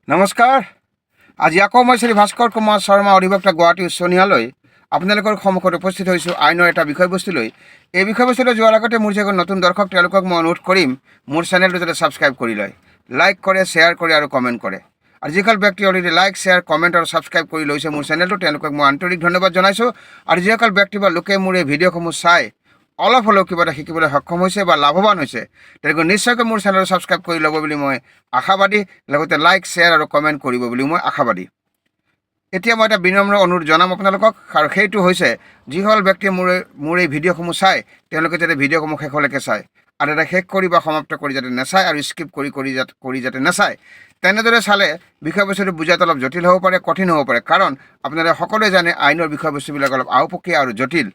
নমস্কাৰ। আজি আকৌ মই শ্ৰী ভাস্কৰ কুমাৰ শৰ্মা অধিবক্তা গুৱাহাটী উচ্চ ন্যায়ালয় আপোনালোকৰ সন্মুখত উপস্থিত হৈছোঁ আইনৰ এটা বিষয়বস্তু লৈ। এই বিষয়বস্তুলৈ যোৱাৰ আগতে মোৰ যিসকল নতুন দৰ্শক তেওঁলোকক মই অনুৰোধ কৰিম মোৰ চেনেলটো যাতে ছাবস্ক্ৰাইব কৰি লয়, লাইক কৰে, শ্বেয়াৰ কৰে আৰু কমেণ্ট কৰে। আৰু যিসকল ব্যক্তি অলৰেডি লাইক, শ্বেয়াৰ, কমেণ্ট আৰু ছাবস্ক্ৰাইব কৰি লৈছে মোৰ চেনেলটো তেওঁলোকক মই আন্তৰিক ধন্যবাদ জনাইছোঁ। আৰু যিসকল ব্যক্তি বা লোকে মোৰ এই ভিডিঅ'সমূহ চাই অলপ হ'লেও কিবা এটা শিকিবলৈ সক্ষম হৈছে বা লাভৱান হৈছে তেওঁলোকে নিশ্চয়কৈ মোৰ চেনেলটো ছাবস্ক্ৰাইব কৰি ল'ব বুলি মই আশাবাদী, লগতে লাইক, শ্বেয়াৰ আৰু কমেণ্ট কৰিব বুলি মই আশাবাদী। এতিয়া মই এটা বিনম্ৰ অনুৰোধ জনাম আপোনালোকক, আৰু সেইটো হৈছে যিসকল ব্যক্তিয়ে মোৰ এই ভিডিঅ'সমূহ চায় তেওঁলোকে যাতে ভিডিঅ'সমূহ শেষলৈকে চায়, আৰু এটা শেষ কৰি বা সমাপ্ত কৰি যাতে নাচায় আৰু স্কিপ কৰি যাতে নাচায়। তেনেদৰে চালে বিষয়বস্তুটো বুজাত অলপ জটিল হ'ব পাৰে, কঠিন হ'ব পাৰে, কাৰণ আপোনালোকে সকলোৱে জানে আইনৰ বিষয়বস্তুবিলাক অলপ আওপকীয়া আৰু জটিল।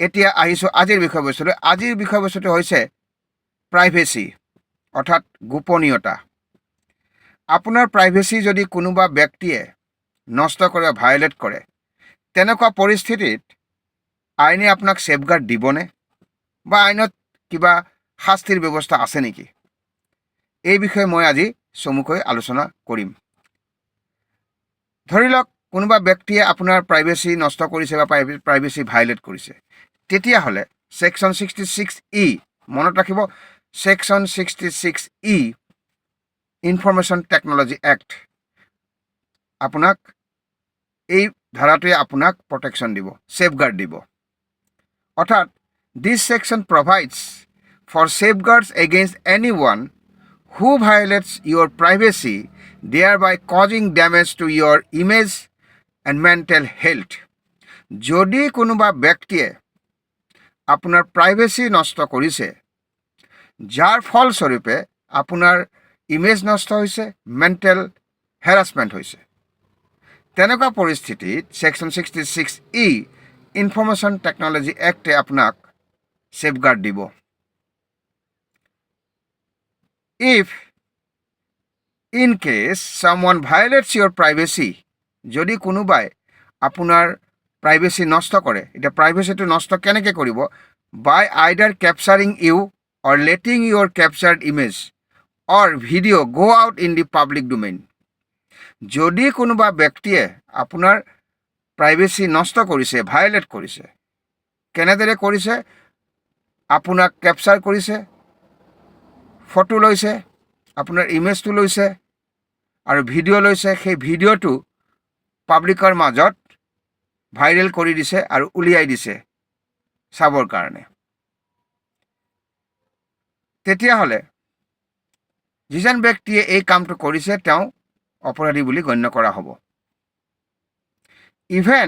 এতিয়া আহিছোঁ আজিৰ বিষয়বস্তুলৈ। আজিৰ বিষয়বস্তুটো হৈছে প্ৰাইভেচি, অৰ্থাৎ গোপনীয়তা। আপোনাৰ প্ৰাইভেচি যদি কোনোবা ব্যক্তিয়ে নষ্ট কৰে, ভায়োলেট কৰে, তেনেকুৱা পৰিস্থিতিত আইনে আপোনাক ছেফগাৰ্ড দিবনে, বা আইনত কিবা শাস্তিৰ ব্যৱস্থা আছে নেকি? এই বিষয়ে মই আজি চমুকৈ আলোচনা কৰিম। ধৰি লওক কোনোবা ব্যক্তিয়ে আপোনাৰ প্ৰাইভেচি নষ্ট কৰিছে বা প্ৰাইভেচি ভায়োলেট কৰিছে, তেতিয়াহ'লে ছেকশ্যন 66E, মনত ৰাখিব, section 66E information technology act আপোনাক, এই ধাৰাটোৱে আপোনাক প্ৰটেকশ্যন দিব, ছেফগাৰ্ড দিব। অৰ্থাৎ this section provides for safeguards against এনি ওৱান who violates your privacy thereby causing damage to your image and mental health. যদি কোনোবা ব্যক্তিয়ে আপোনাৰ প্ৰাইভেচি নষ্ট কৰিছে, যাৰ ফলস্বৰূপে আপোনাৰ ইমেজ নষ্ট হৈছে, মেণ্টেল হেৰাছমেণ্ট হৈছে, তেনেকুৱা পৰিস্থিতিত ছেকশ্যন 66E ইনফৰমেশ্যন টেকন'লজি এক্টে আপোনাক ছেফগাৰ্ড দিব। If in case someone violates your privacy, যদি কোনোবাই আপোনাৰ প্ৰাইভেচি নষ্ট কৰে, এতিয়া প্ৰাইভেচিটো নষ্ট কেনেকৈ কৰিব? বাই আইডাৰ কেপচাৰিং ইউ অৰ লেটিং ইয়ৰ কেপচাৰ্ড ইমেজ অৰ ভিডিঅ' গ' out in the public domain. যদি কোনোবা ব্যক্তিয়ে আপোনাৰ প্ৰাইভেচি নষ্ট কৰিছে, ভায়োলেট কৰিছে, কেনেদৰে কৰিছে? আপোনাক কেপচাৰ কৰিছে, ফটো লৈছে, আপোনাৰ ইমেজটো লৈছে আৰু ভিডিঅ' লৈছে, সেই ভিডিঅ'টো পাব্লিকৰ মাজত ভাইৰেল কৰি দিছে আৰু উলিয়াই দিছে চাবৰ কাৰণে, তেতিয়াহ'লে যিজন ব্যক্তিয়ে এই কামটো কৰিছে তেওঁ অপৰাধী বুলি গণ্য কৰা হ'ব। Even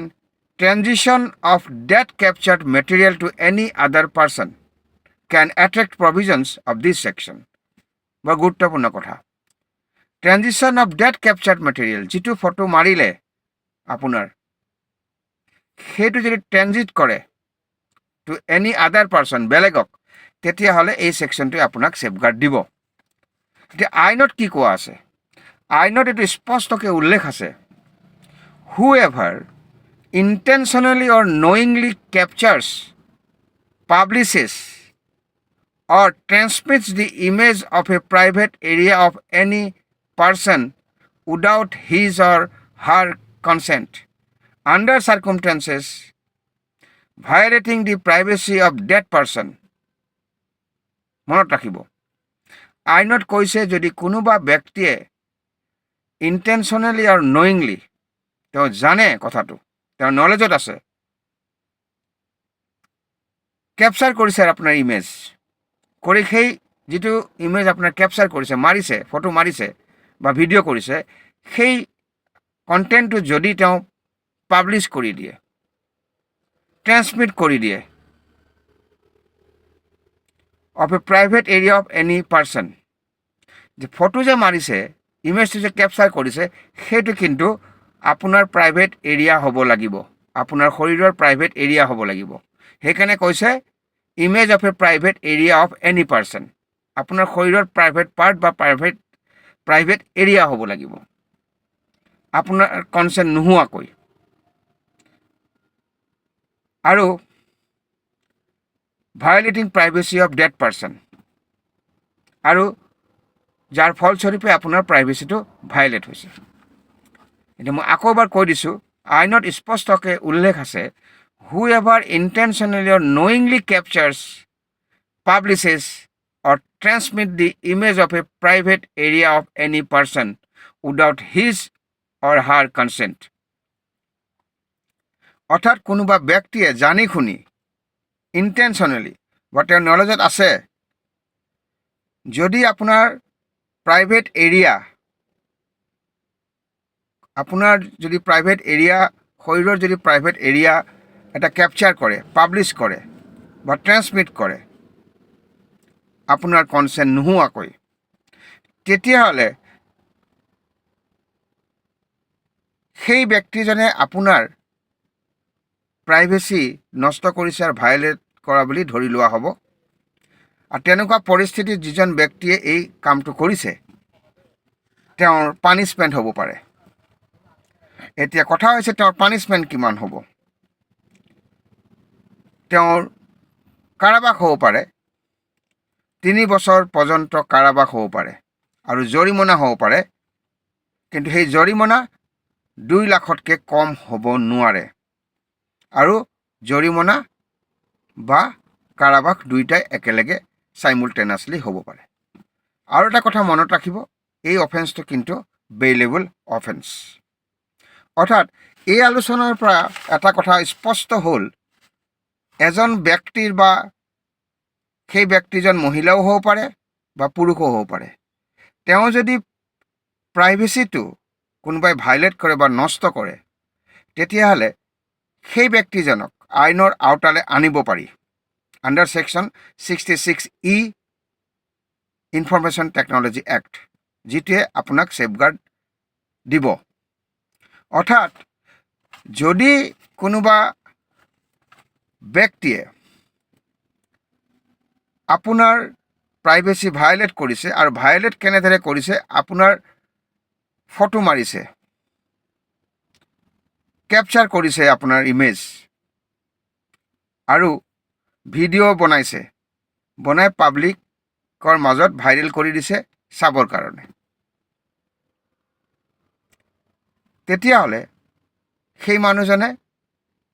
transition of data captured material to any other person can attract provisions of this section. বৰ গুৰুত্বপূৰ্ণ কথা। Transition of data captured material, যিটো ফটো মাৰিলে আপোনাৰ, সেইটো যদি ট্ৰেনজিট কৰে টু এনি আদাৰ পাৰ্চন, বেলেগক, তেতিয়াহ'লে এই ছেকশ্যনটোৱে আপোনাক ছেফগাৰ্ড দিব। এতিয়া আইনত কি কোৱা আছে? আইনত এইটো স্পষ্টকৈ উল্লেখ আছে, whoever intentionally or knowingly captures, publishes or transmits the image of a private area of any person without his or her consent under circumstances violating the privacy of that person. মনত ৰাখিব, আইনত কৈছে যদি কোনোবা ব্যক্তিয়ে ইণ্টেনশ্যনেলি আৰু নয়িংলি, তেওঁ জানে কথাটো, তেওঁৰ নলেজত আছে, কেপচাৰ কৰিছে আপোনাৰ ইমেজ কৰি, সেই যিটো ইমেজ আপোনাৰ কেপচাৰ কৰিছে, মাৰিছে, ফটো মাৰিছে বা ভিডিঅ' কৰিছে, সেই কণ্টেণ্টটো যদি তেওঁ পাব্লিছ কৰি দিয়ে, ট্ৰেন্সমিট কৰি দিয়ে of A private area of any person, যে ফটো যে মাৰিছে, ইমেজটো যে কেপচাৰ কৰিছে, সেইটো কিন্তু আপোনাৰ প্ৰাইভেট এৰিয়া হ'ব লাগিব, আপোনাৰ শৰীৰৰ প্ৰাইভেট এৰিয়া হ'ব লাগিব। সেইকাৰণে কৈছে image of A private area of any person, আপোনাৰ শৰীৰৰ প্ৰাইভেট পাৰ্ট বা প্ৰাইভেট এৰিয়া হ'ব লাগিব, আপোনাৰ কনচেণ্ট নোহোৱাকৈ। আৰু violating privacy of that person, আৰু যাৰ ফলস্বৰূপে আপোনাৰ প্ৰাইভেচিটো ভাইলেট হৈছে। এতিয়া মই আকৌ এবাৰ কৈ দিছোঁ, আইনত স্পষ্টকৈ উল্লেখ আছে, whoever intentionally or knowingly captures, publishes or transmit the image of a private area of any person without his or her consent. অৰ্থাৎ কোনোবা ব্যক্তিয়ে জানি শুনি ইণ্টেনশ্যনেলি বা তেওঁৰ নলেজত আছে, যদি আপোনাৰ প্ৰাইভেট এৰিয়া, আপোনাৰ যদি প্ৰাইভেট এৰিয়া, শৰীৰৰ যদি প্ৰাইভেট এৰিয়া এটা কেপচাৰ কৰে, পাব্লিছ কৰে বা ট্ৰেন্সমিট কৰে আপোনাৰ কনচেণ্ট নোহোৱাকৈ, তেতিয়াহ'লে সেই ব্যক্তিজনে আপোনাৰ প্ৰাইভেচি নষ্ট কৰিছে আৰু ভাইলেট কৰা বুলি ধৰি লোৱা হ'ব। আৰু তেনেকুৱা পৰিস্থিতিত যিজন ব্যক্তিয়ে এই কামটো কৰিছে তেওঁৰ পানিছমেণ্ট হ'ব পাৰে। এতিয়া কথা হৈছে তেওঁৰ পানিছমেণ্ট কিমান হ'ব। তেওঁৰ কাৰাবাস হ'ব পাৰে, 3 বছৰ পৰ্যন্ত কাৰাবাস হ'ব পাৰে আৰু জৰিমনা হ'ব পাৰে, কিন্তু সেই জৰিমনা 2 লাখতকৈ কম হ'ব নোৱাৰে আৰু জৰিমনা বা কাৰাবাস দুয়োটাই একেলগে চাইমুলটেনিয়াছলি হ'ব পাৰে। আৰু এটা কথা মনত ৰাখিব, এই অফেন্সটো কিন্তু বেইলেবল অফেন্স। অৰ্থাৎ এই আলোচনাৰ পৰা এটা কথা স্পষ্ট হ'ল, এজন ব্যক্তিৰ বা সেই ব্যক্তিজন মহিলাও হ'ব পাৰে বা পুৰুষো হ'ব পাৰে, তেওঁ যদি প্ৰাইভেচিটো কোনোবাই ভাইলেট কৰে বা নষ্ট কৰে, তেতিয়াহ'লে সেই ব্যক্তিজনক আইনৰ আওতালে আনিব পাৰি under section 66E information technology act, যিটোৱে আপোনাক ছেফগাৰ্ড দিব। অৰ্থাৎ যদি কোনোবা ব্যক্তিয়ে আপোনাৰ প্ৰাইভেচি ভাইলেট কৰিছে, আৰু ভাইলেট কেনেদৰে কৰিছে, আপোনাৰ ফটো মাৰিছে, কেপচাৰ কৰিছে আপোনাৰ ইমেজ আৰু ভিডিঅ' বনাইছে, বনাই পাব্লিকৰ মাজত ভাইৰেল কৰি দিছে চাবৰ কাৰণে, তেতিয়াহ'লে সেই মানুহজনে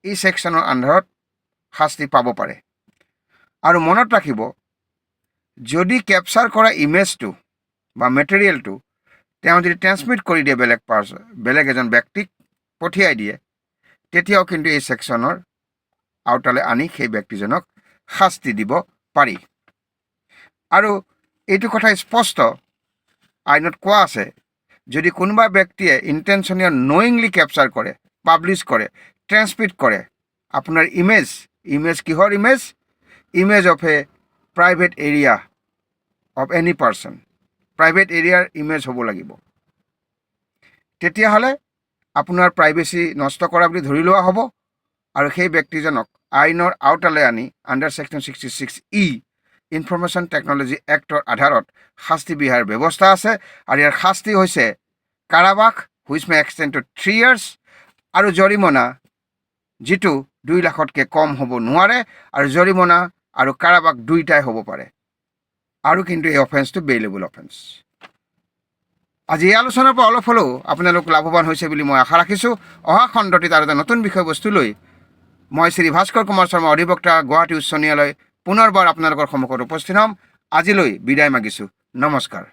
এই ছেকশ্যনৰ আণ্ডাৰত শাস্তি পাব পাৰে। আৰু মনত ৰাখিব, যদি কেপচাৰ কৰা ইমেজটো বা মেটেৰিয়েলটো তেওঁ যদি ট্ৰেন্সমিট কৰি দিয়ে বেলেগ এজন ব্যক্তিক পঠিয়াই দিয়ে, তেতিয়াও কিন্তু এই ছেকশ্যনৰ আওতালে আনি সেই ব্যক্তিজনক শাস্তি দিব পাৰি। আৰু এইটো কথা স্পষ্ট আইনত কোৱা আছে, যদি কোনোবা ব্যক্তিয়ে ইণ্টেনশ্যনেলি নয়িংলি কেপচাৰ কৰে, পাব্লিছ কৰে, ট্ৰেন্সমিট কৰে আপোনাৰ ইমেজ কিহৰ image? Image of A private area of any person, private এৰিয়াৰ ইমেজ হ'ব লাগিব, তেতিয়াহ'লে আপোনাৰ প্ৰাইভেচি নষ্ট কৰা বুলি ধৰি লোৱা হ'ব আৰু সেই ব্যক্তিজনক আইনৰ আওতালৈ আনি under section 66E information technology actor আধাৰত শাস্তি বিহাৰ ব্যৱস্থা আছে। আৰু ইয়াৰ শাস্তি হৈছে কাৰাবাস, which may extend to 3 years, আৰু জৰিমনা, যিটো 2 লাখতকৈ কম হ'ব নোৱাৰে, আৰু জৰিমনা আৰু কাৰাবাস দুয়োটাই হ'ব পাৰে। আৰু কিন্তু এই অফেন্সটো বেইলেবল অফেন্স। আজি এই আলোচনাৰ পৰা অলপ হ'লেও আপোনালোক লাভৱান হৈছে বুলি মই আশা ৰাখিছোঁ। অহা খণ্ডটিত আৰু এটা নতুন বিষয়বস্তু লৈ মই শ্ৰী ভাস্কৰ কুমাৰ শৰ্মা, অধিবক্তা, গুৱাহাটী উচ্চ ন্যায়ালয়, পুনৰবাৰ আপোনালোকৰ সন্মুখত উপস্থিত হ'ম। আজিলৈ বিদায় মাগিছোঁ। নমস্কাৰ।